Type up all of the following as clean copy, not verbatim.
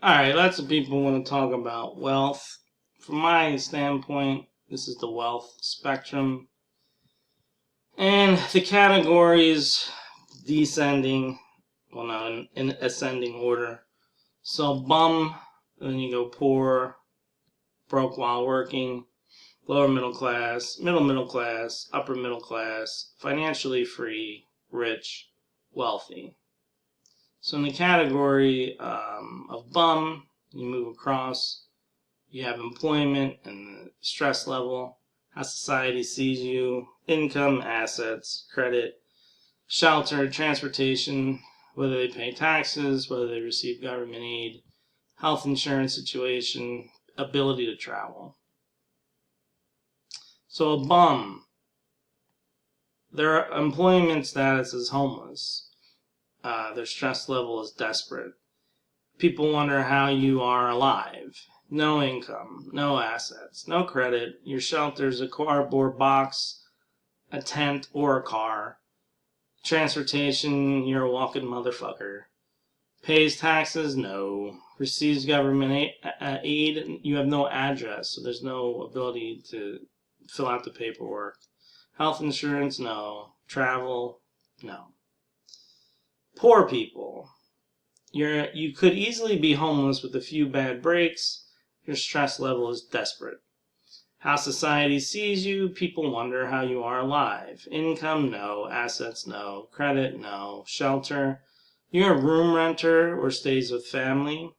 Alright, lots of people want to talk about wealth. From my standpoint, this is the wealth spectrum. And the categories descending, well, no, in ascending order. So, bum, then you go poor, broke while working, lower middle class, upper middle class, financially free, rich, wealthy. So in the category of bum, you move across, you have employment and the stress level, how society sees you, income, assets, credit, shelter, transportation, whether they pay taxes, whether they receive government aid, health insurance situation, ability to travel. So a bum, their employment status is homeless. Their stress level is desperate. People wonder how you are alive. No income, no assets, no credit. Your shelter's a cardboard box, a tent, or a car. Transportation, you're a walking motherfucker. Pays taxes? No. Receives government aid? You have no address, so there's no ability to fill out the paperwork. Health insurance? No. Travel? No. Poor people. You could easily be homeless with a few bad breaks. Your stress level is desperate. How society sees you, people wonder how you are alive. Income, no. Assets, no. Credit, no. Shelter, you're a room renter or stays with family.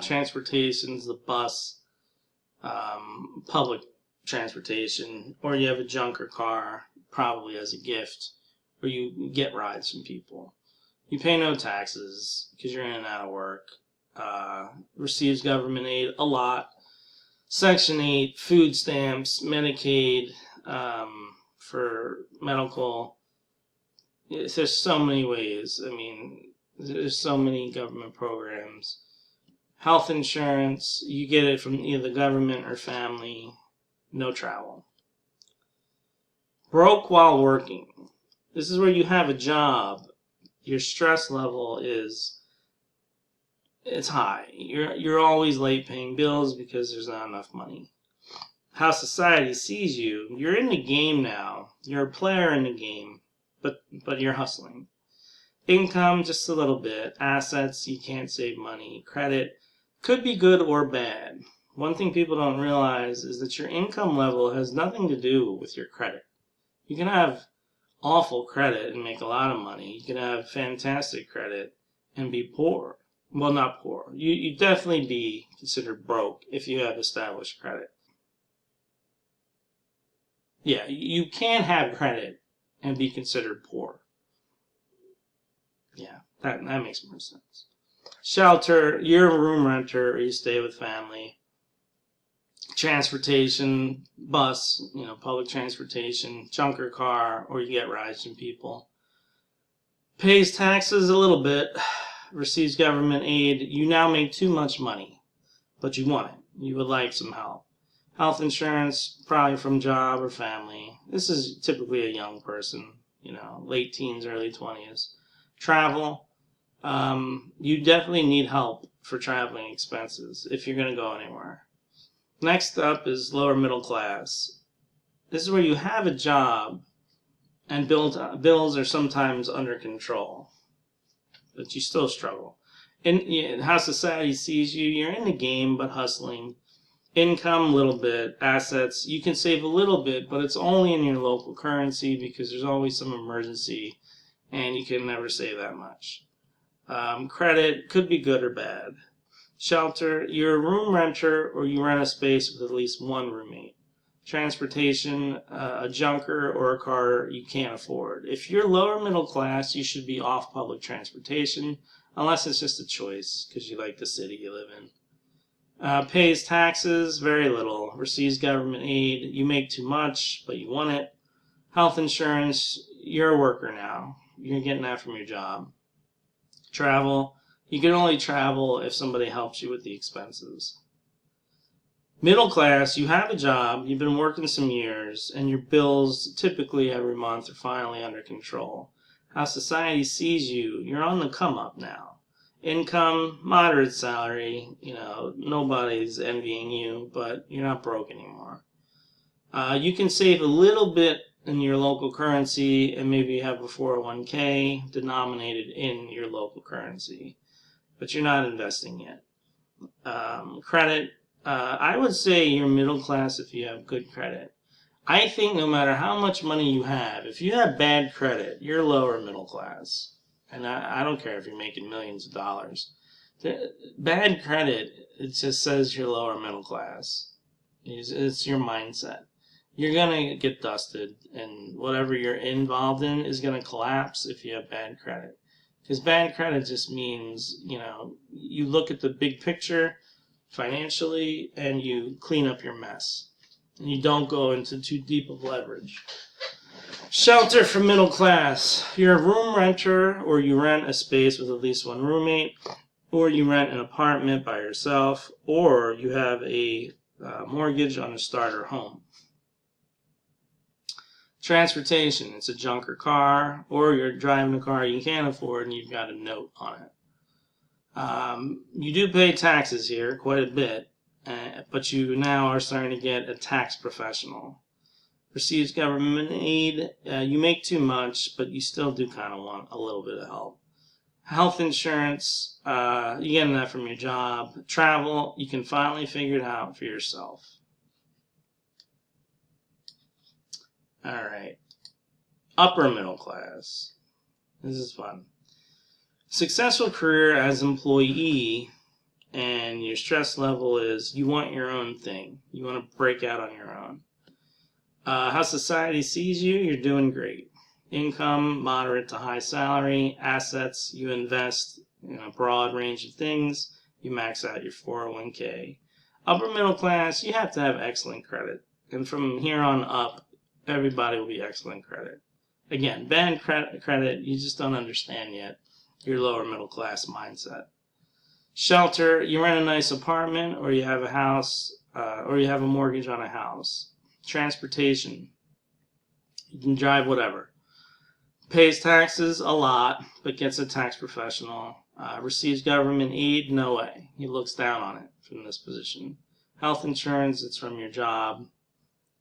Transportation's the bus, public transportation, or you have a junker car, probably as a gift, or you get rides from people. You pay no taxes because you're in and out of work. Receives government aid a lot. Section 8, food stamps, Medicaid, for medical. There's so many ways. I mean, there's so many government programs. Health insurance, you get it from either the government or family. No travel. Broke while working. This is where you have a job. Your stress level it's high. You're always late paying bills because there's not enough money. How society sees you, you're in the game now. You're a player in the game, but you're hustling. Income, just a little bit. Assets, you can't save money. Credit, could be good or bad. One thing people don't realize is that your income level has nothing to do with your credit. You can have awful credit and make a lot of money. You can have fantastic credit and be poor. Well, not poor. You definitely be considered broke if you have established credit. Yeah, you can have credit and be considered poor. Yeah, that makes more sense. Shelter, you're a room renter or you stay with family. Transportation, bus, public transportation, junker car, or you get rides from people. Pays taxes a little bit, receives government aid. You now make too much money, but you want it. You would like some help. Health insurance, probably from job or family. This is typically a young person, late teens, early 20s. Travel, you definitely need help for traveling expenses if you're going to go anywhere. Next up is lower middle class. This is where you have a job and bills are sometimes under control, but you still struggle. And how society sees you, you're in the game but hustling. Income, a little bit. Assets, you can save a little bit, but it's only in your local currency because there's always some emergency and you can never save that much. Credit could be good or bad. Shelter, you're a room renter or you rent a space with at least one roommate. Transportation, a junker or a car you can't afford. If you're lower middle class, you should be off public transportation, unless it's just a choice because you like the city you live in. Pays taxes, very little. Receives government aid, you make too much, but you want it. Health insurance, you're a worker now. You're getting that from your job. Travel, you can only travel if somebody helps you with the expenses. Middle class, you have a job, you've been working some years, and your bills typically every month are finally under control. How society sees you, you're on the come up now. Income, moderate salary. Nobody's envying you, but you're not broke anymore. You can save a little bit in your local currency, and maybe have a 401k denominated in your local currency, but you're not investing yet. Credit, I would say you're middle class if you have good credit. I think no matter how much money you have, if you have bad credit, you're lower middle class. And I don't care if you're making millions of dollars. Bad credit, it just says you're lower middle class. It's your mindset. You're going to get dusted, and whatever you're involved in is going to collapse if you have bad credit. Because bad credit just means, you look at the big picture financially and you clean up your mess. And you don't go into too deep of leverage. Shelter for middle class. You're a room renter, or you rent a space with at least one roommate, or you rent an apartment by yourself, or you have a mortgage on a starter home. Transportation. It's a junker car, or you're driving a car you can't afford and you've got a note on it. You do pay taxes here, quite a bit. But you now are starting to get a tax professional. Receives government aid. You make too much, but you still do kind of want a little bit of help. Health insurance, you get that from your job. Travel, you can finally figure it out for yourself. All right. Upper middle class. This is fun. Successful career as employee. And your stress level is you want your own thing. You want to break out on your own. How society sees you, you're doing great. Income, moderate to high salary. Assets, you invest in a broad range of things. You max out your 401k. Upper middle class, you have to have excellent credit. And from here on up, everybody will be excellent credit. Again, bad credit, you just don't understand yet your lower middle class mindset. Shelter, you rent a nice apartment, or you have a house, or you have a mortgage on a house. Transportation, you can drive whatever. Pays taxes a lot, but gets a tax professional. Receives government aid, no way. He looks down on it from this position. Health insurance, it's from your job.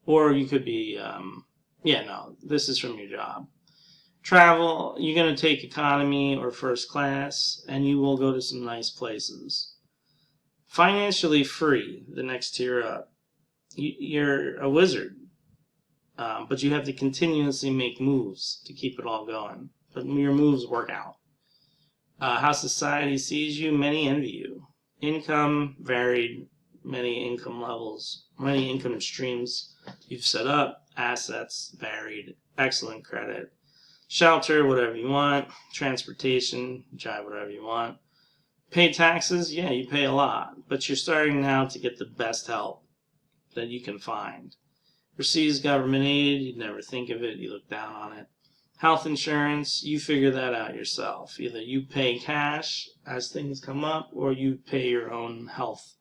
Or you could be, this is from your job. Travel, you're going to take economy or first class, and you will go to some nice places. Financially free, the next tier up. You're a wizard, but you have to continuously make moves to keep it all going. But your moves work out. How society sees you, many envy you. Income, varied, many income levels, many income streams you've set up. Assets, varied, excellent credit. Shelter, whatever you want. Transportation, drive whatever you want. Pay taxes, yeah, you pay a lot, but you're starting now to get the best help that you can find. Receives government aid, you'd never think of it, you look down on it. Health insurance, you figure that out yourself. Either you pay cash as things come up, or you pay your own health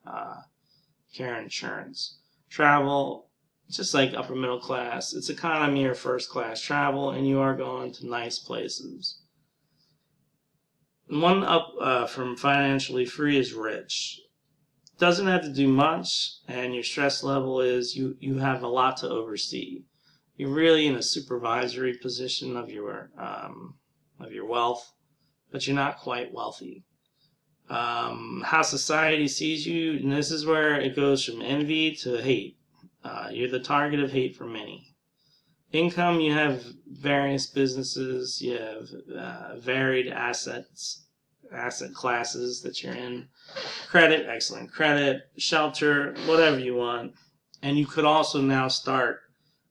care insurance. Travel, just like upper middle class, it's economy or first class travel, and you are going to nice places. One up from financially free is rich. Doesn't have to do much, and your stress level is you have a lot to oversee. You're really in a supervisory position of your wealth, but you're not quite wealthy. How society sees you, and this is where it goes from envy to hate. You're the target of hate for many. Income, you have various businesses, you have varied asset classes that you're in. Credit, excellent credit. Shelter, whatever you want. And you could also now start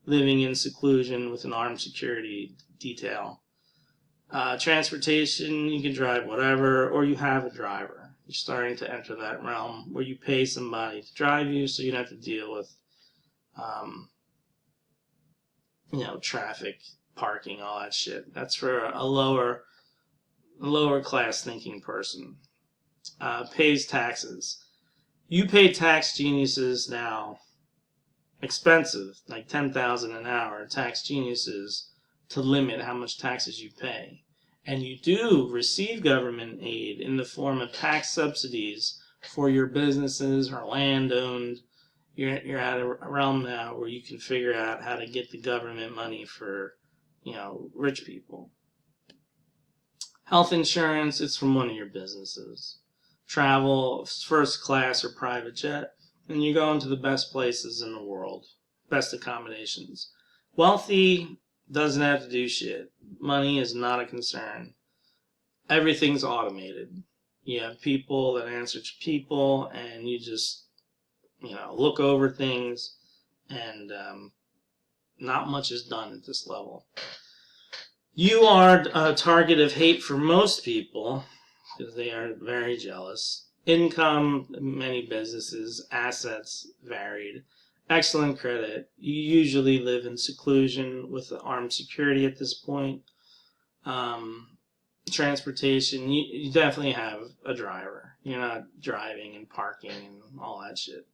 living in seclusion with an armed security detail. Transportation, you can drive whatever, or you have a driver. You're starting to enter that realm where you pay somebody to drive you so you don't have to deal with traffic, parking, all that shit. That's for a lower class thinking person. Pays taxes. You pay tax geniuses now expensive, like $10,000 an hour, tax geniuses to limit how much taxes you pay. and you do receive government aid in the form of tax subsidies for your businesses or land owned, you're at a realm now where you can figure out how to get the government money for, rich people. Health insurance, it's from one of your businesses. Travel, first class or private jet, and you go into the best places in the world, best accommodations. Wealthy doesn't have to do shit. Money is not a concern. Everything's automated. You have people that answer to people, and you just, look over things, and not much is done at this level. You are a target of hate for most people because they are very jealous. Income, many businesses, assets, varied. Excellent credit. You usually live in seclusion with armed security at this point. Transportation, you definitely have a driver. You're not driving and parking and all that shit.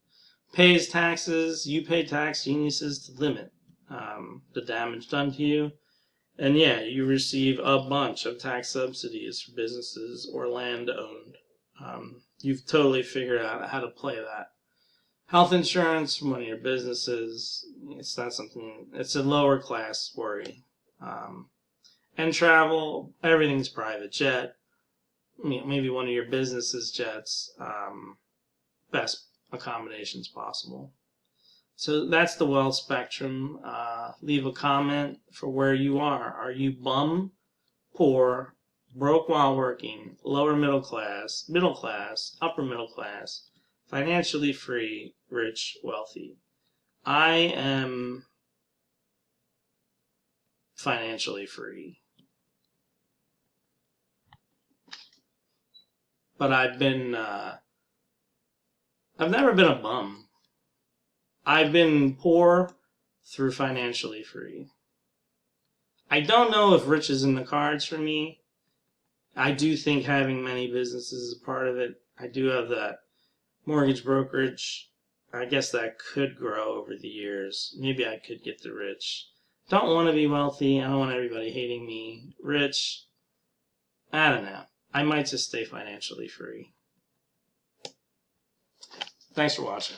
Pays taxes. You pay tax geniuses to limit the damage done to you. And yeah, you receive a bunch of tax subsidies for businesses or land owned. You've totally figured out how to play that. Health insurance from one of your businesses, it's not something, it's a lower class worry. And travel, everything's private jet. Maybe one of your business's jets. Best accommodations possible. So that's the wealth spectrum. Leave a comment for where you are. Are you bum, poor, broke while working, lower middle class, upper middle class, financially free, rich, wealthy? I am financially free. But I've never been a bum. I've been poor through financially free. I don't know if rich is in the cards for me. I do think having many businesses is a part of it. I do have that mortgage brokerage. I guess that could grow over the years. Maybe I could get the rich. Don't want to be wealthy. I don't want everybody hating me. Rich, I don't know. I might just stay financially free. Thanks for watching.